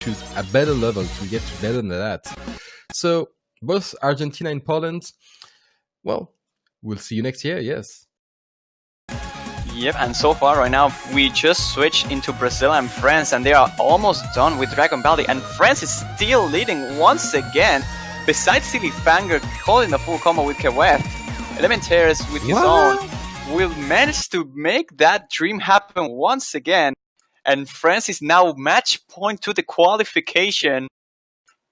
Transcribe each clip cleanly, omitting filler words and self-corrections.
choose a better level to get better than that. So both Argentina and Poland, well, we'll see you next year, yes. Yep, and so far right now we just switched into Brazil and France, and they are almost done with Dragon Valley, and France is still leading once again. Besides Silly Fanger holding the full combo with Keweft, Elementaires with his own will manage to make that dream happen once again, and France is now match point to the qualification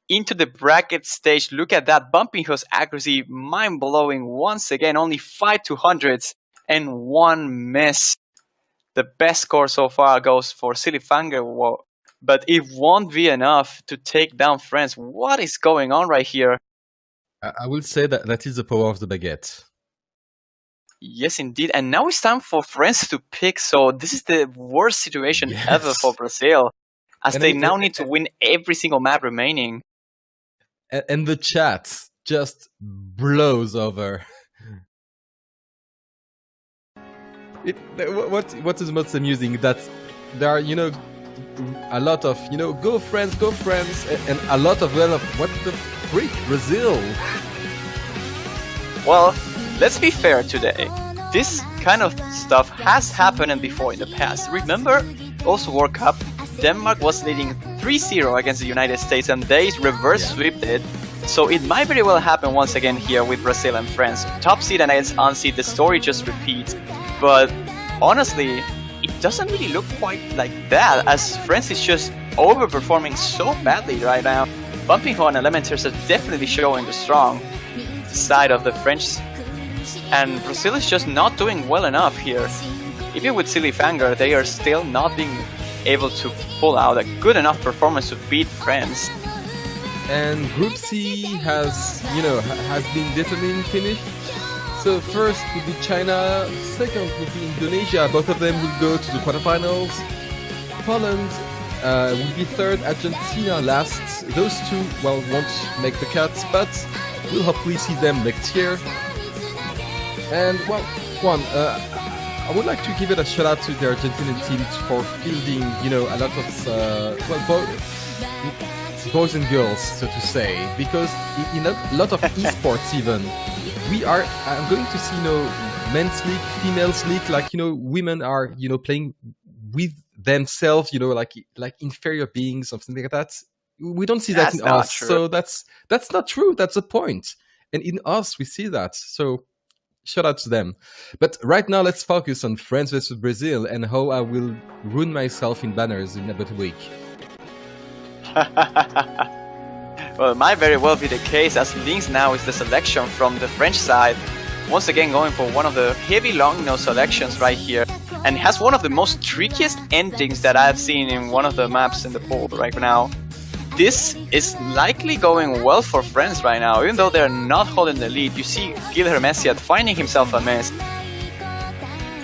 into the bracket stage. Look at that, Bumping Hill's accuracy, mind-blowing once again, only 5 200s and 1 miss. The best score so far goes for Silly Fanger, but it won't be enough to take down France. What is going on right here? I will say that is the power of the baguette. Yes, indeed. And now it's time for France to pick. So this is the worst situation ever for Brazil, as they now need to win every single map remaining. And the chat just blows over. What is most amusing that there are, a lot of, go France, and a lot of, what the freak, Brazil? Well, let's be fair today. This kind of stuff has happened before in the past. Remember, also World Cup, Denmark was leading 3-0 against the United States, and they reverse swept it. So it might very well happen once again here with Brazil and France. Top seed and against unseed, the story just repeats. But honestly, it doesn't really look quite like that, as France is just overperforming so badly right now. Bumping Horn and Elementaires are definitely showing the strong side of the French, and Brazil is just not doing well enough here. Even with Silly Fanger, they are still not being able to pull out a good enough performance to beat France. And Group C has been determined finished. So first will be China, second will be Indonesia. Both of them will go to the quarterfinals. Poland will be third, Argentina last. Those two, won't make the cut, but we'll hopefully see them next year. And I would like to give it a shout out to the Argentinian team for fielding, a lot of boys and girls, so to say, because in a lot of esports even, I'm going to see, men's league, females league, like, women are, playing with themselves, like inferior beings, something like that. We don't see that in us, so that's not true. That's the point. And in us, we see that. So shout out to them. But right now, let's focus on France versus Brazil and how I will ruin myself in banners in about a week. Well, it might very well be the case, as Lynx now is the selection from the French side. Once again going for one of the heavy long no selections right here, and has one of the most trickiest endings that I've seen in one of the maps in the pool right now. This is likely going well for France right now, even though they're not holding the lead. You see Gil Hermesiad finding himself a miss,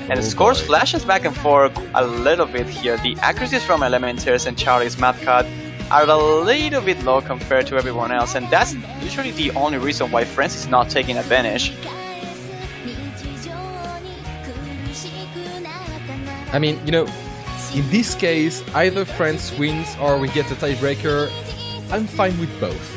and the scores flashes back and forth a little bit here. The accuracies from Elementaires and Charlie's map cut are a little bit low compared to everyone else, and that's literally the only reason why France is not taking advantage. I mean, in this case, either France wins or we get a tiebreaker. I'm fine with both.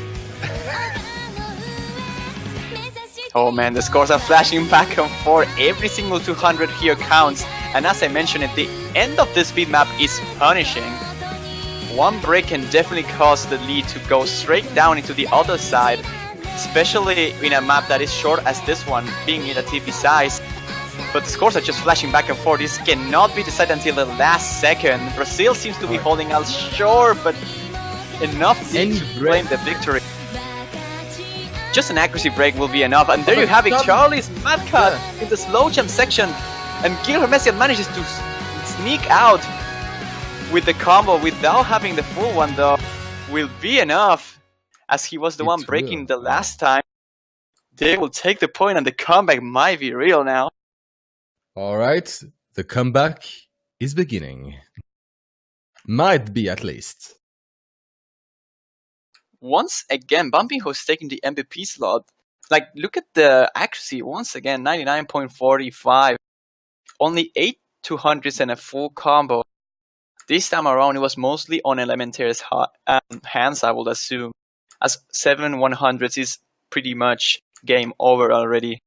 Oh man, the scores are flashing back and forth. Every single 200 here counts, and as I mentioned at the end of this speed map is punishing. One break can definitely cause the lead to go straight down into the other side, especially in a map that is short as this one, being in a TV size. But the scores are just flashing back and forth. This cannot be decided until the last second. Brazil seems to be holding out short, but enough to claim the victory. Just an accuracy break will be enough, and there you have it, Charlie's map cut in the slow jump section, and Gil Hermesiad manages to sneak out with the combo without having the full one, though. Will be enough, as he was the one breaking the last time. They will take the point, and the comeback might be real now. Alright, the comeback is beginning. Might be, at least. Once again, Bumpy who's taking the MVP slot. Like, look at the accuracy. Once again, 99.45. Only 8 200s and a full combo. This time around, it was mostly on Elementary's hands, I would assume, as 7-100s is pretty much game over already.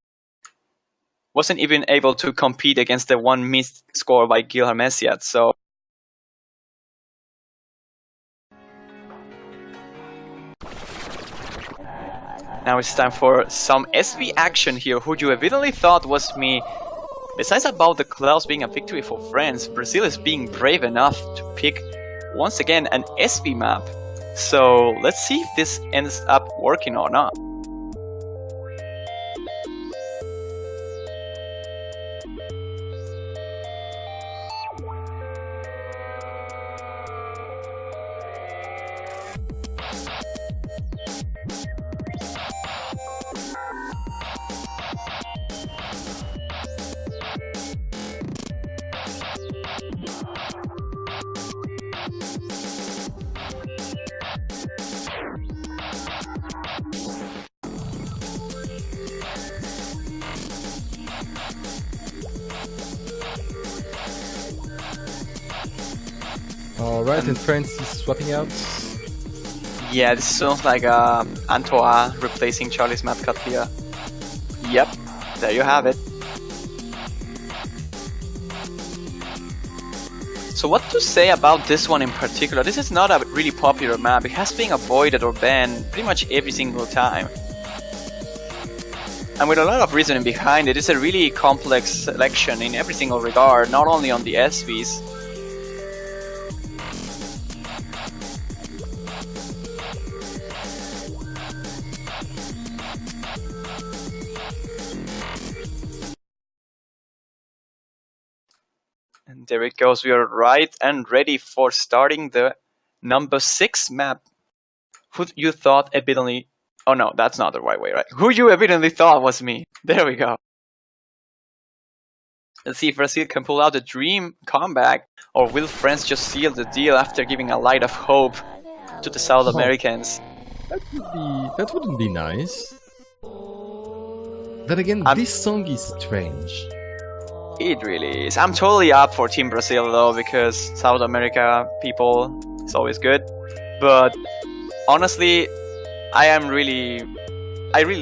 Wasn't even able to compete against the one missed score by Gil Hermesiad, so now it's time for some SV action here. Who you evidently thought was me. Besides about the Klaus being a victory for France, Brazil is being brave enough to pick once again an SV map. So let's see if this ends up working or not. Alright, and France is swapping out. Yeah, this sounds like Antoine replacing Charlie's Matcut here. Yep, there you have it. So what to say about this one in particular? This is not a really popular map. It has been avoided or banned pretty much every single time. And with a lot of reasoning behind it, it's a really complex selection in every single regard, not only on the SVs. And there it goes, we are right and ready for starting the number 6 map. Who you thought evidently... Oh no, that's not the right way, right? Who you evidently thought was me. There we go. Let's see if Brazil can pull out a dream comeback, or will France just seal the deal after giving a light of hope to the South Americans? That wouldn't be nice. Then again, this song is strange. It really is. I'm totally up for Team Brazil though, because South America people is always good. But honestly, I really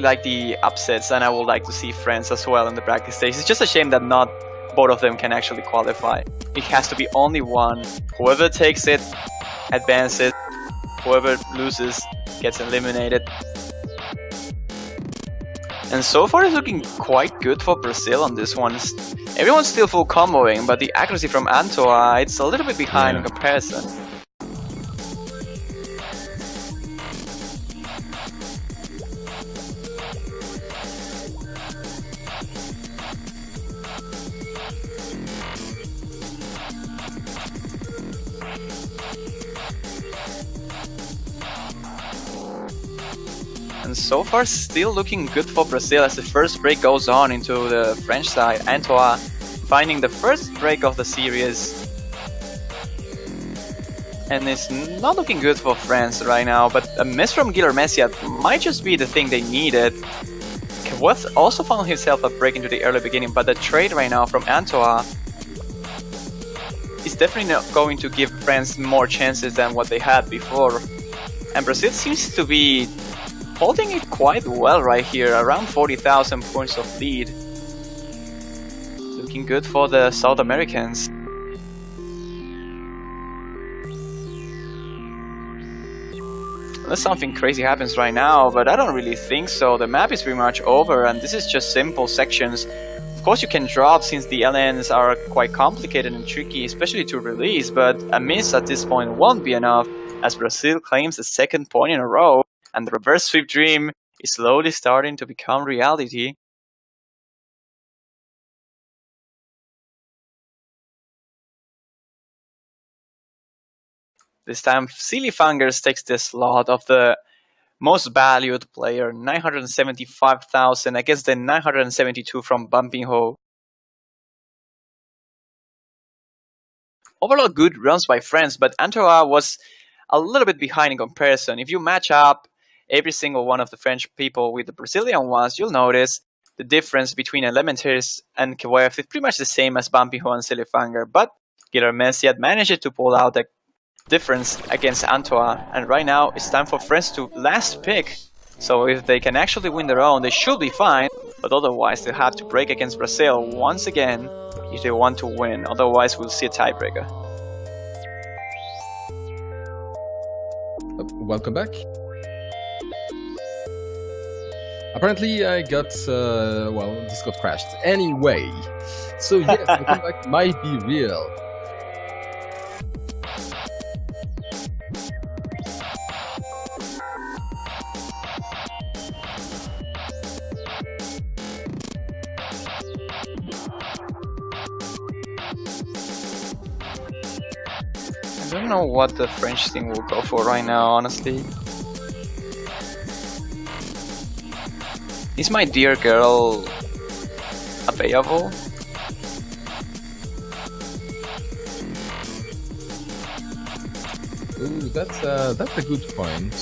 like the upsets, and I would like to see France as well in the bracket stage. It's just a shame that not both of them can actually qualify. It has to be only one. Whoever takes it, advances. Whoever loses gets eliminated. And so far it's looking quite good for Brazil on this one. Everyone's still full comboing, but the accuracy from Antoa, it's a little bit behind in comparison. And so far still looking good for Brazil as the first break goes on into the French side. Antoine finding the first break of the series. And it's not looking good for France right now, but a miss from Gil Hermesiad might just be the thing they needed. Kaweth also found himself a break into the early beginning, but the trade right now from Antoine is definitely not going to give France more chances than what they had before. And Brazil seems to be holding it quite well right here, around 40,000 points of lead. Looking good for the South Americans. Unless something crazy happens right now, but I don't really think so. The map is pretty much over, and this is just simple sections. Of course you can drop since the LNs are quite complicated and tricky, especially to release, but a miss at this point won't be enough, as Brazil claims the second point in a row. And the reverse sweep dream is slowly starting to become reality. This time, Silly Fingers takes the slot of the most valued player, 975,000 against the 972 from Bumping Ho. Overall good runs by France, but Antoine was a little bit behind in comparison. If you match up every single one of the French people with the Brazilian ones, you'll notice the difference between Elementaries and Kawef is pretty much the same as Bumpy Ho and Sillyfanger, but Guilherme Messi had managed to pull out the difference against Antoine, and right now it's time for France to last pick. So if they can actually win their own, they should be fine, but otherwise they have to break against Brazil once again if they want to win. Otherwise we'll see a tiebreaker. Oh, welcome back. Apparently I got, well, Discord crashed. Anyway, so yes, the comeback might be real. I don't know what the French team will go for right now, honestly. Is my dear girl available? Ooh, that's a good point.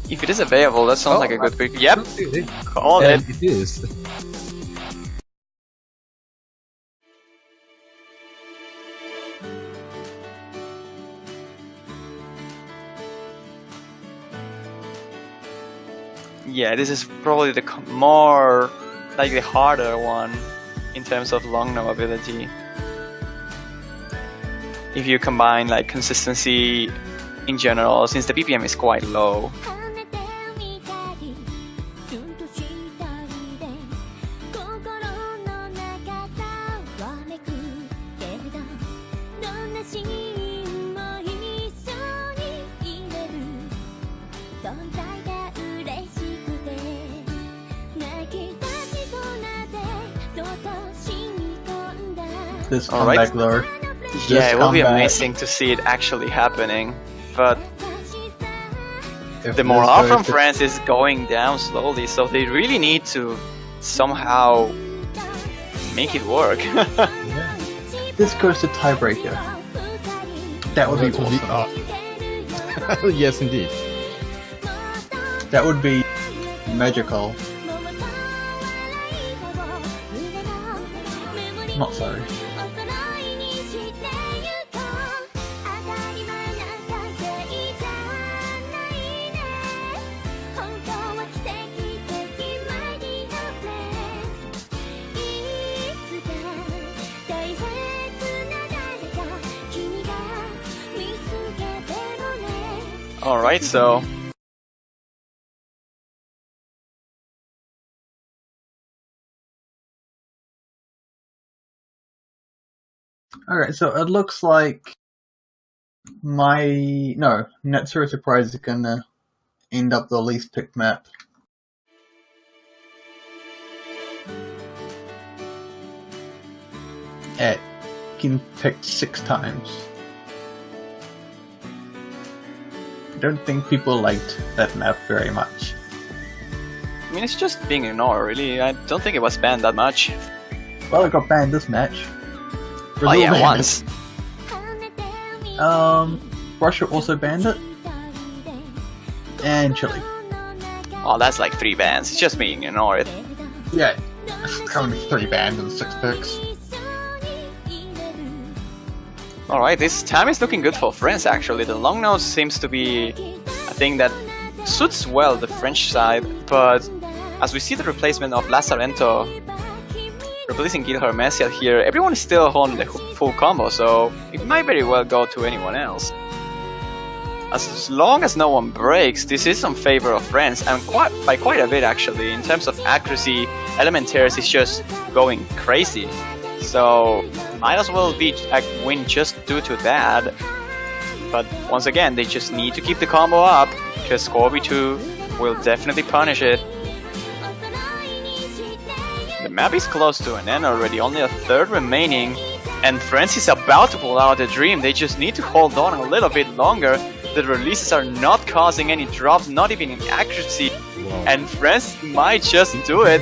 If it is available, that sounds like a good pick. Yep, call and it. It is. Yeah, this is probably the more, like the harder one in terms of long no ability. If you combine like consistency in general, since the BPM is quite low. This comeback lore. Yeah, it will be amazing to see it actually happening, but the morale from France is going down slowly, so they really need to somehow make it work. This goes to tiebreaker. That would be awesome. Yes, indeed. That would be magical. Not sorry. Alright, so Alright, so it looks like Net Zero Surprise is gonna end up the least picked map. At getting picked 6 times. I don't think people liked that map very much. I mean, it's just being ignored, really. I don't think it was banned that much. Well, it got banned this match. Oh yeah, once. Russia also banned it. And Chile. Oh, that's like 3 bans. It's just being ignored. Yeah. Currently 3 bans and 6 picks. Alright, this time is looking good for France actually. The long nose seems to be a thing that suits well the French side, but as we see the replacement of Lazarento replacing Guilherme Messi here, everyone is still holding the full combo, so it might very well go to anyone else. As long as no one breaks, this is in favor of France, and by quite a bit actually. In terms of accuracy, Elementaires is just going crazy. So might as well be a win just due to that. But once again, they just need to keep the combo up, because Scorby2 will definitely punish it. The map is close to an end already, only a third remaining, and France is about to pull out the dream. They just need to hold on a little bit longer. The releases are not causing any drops, not even in accuracy, and France might just do it.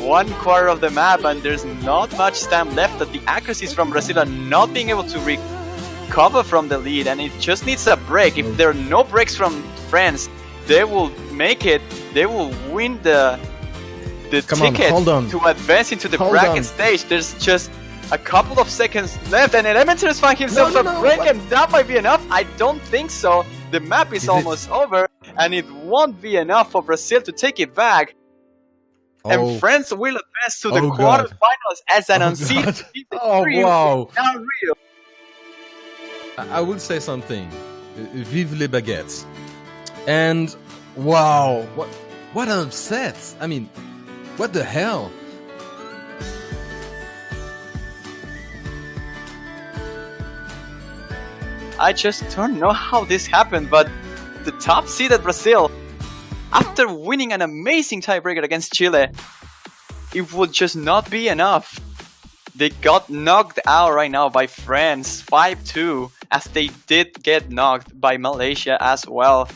1/4 of the map, and there's not much stamp left. That the accuracies from Brazil are not being able to recover from the lead, and it just needs a break. If there are no breaks from France, they will make it. They will win the ticket to advance into the bracket stage. There's just A couple of seconds left, and Elementary is finding himself a break, and that might be enough. I don't think so. The map is almost over, and it won't be enough for Brazil to take it back. And France will advance to the quarterfinals as an unseeded team. Oh, wow. Unreal. I will say something. Vive les baguettes. And wow, what an upset. I mean, what the hell? I just don't know how this happened, but the top seeded Brazil, after winning an amazing tiebreaker against Chile, it would just not be enough. They got knocked out right now by France 5-2, as they did get knocked by Malaysia as well.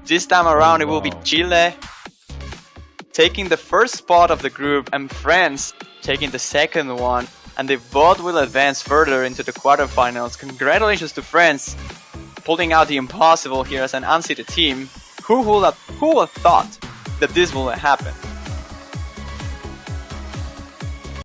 This time around, it will be Chile taking the first spot of the group and France taking the second one. And they both will advance further into the quarterfinals. Congratulations to France, pulling out the impossible here as an unseeded team. Who would have thought that this will happen?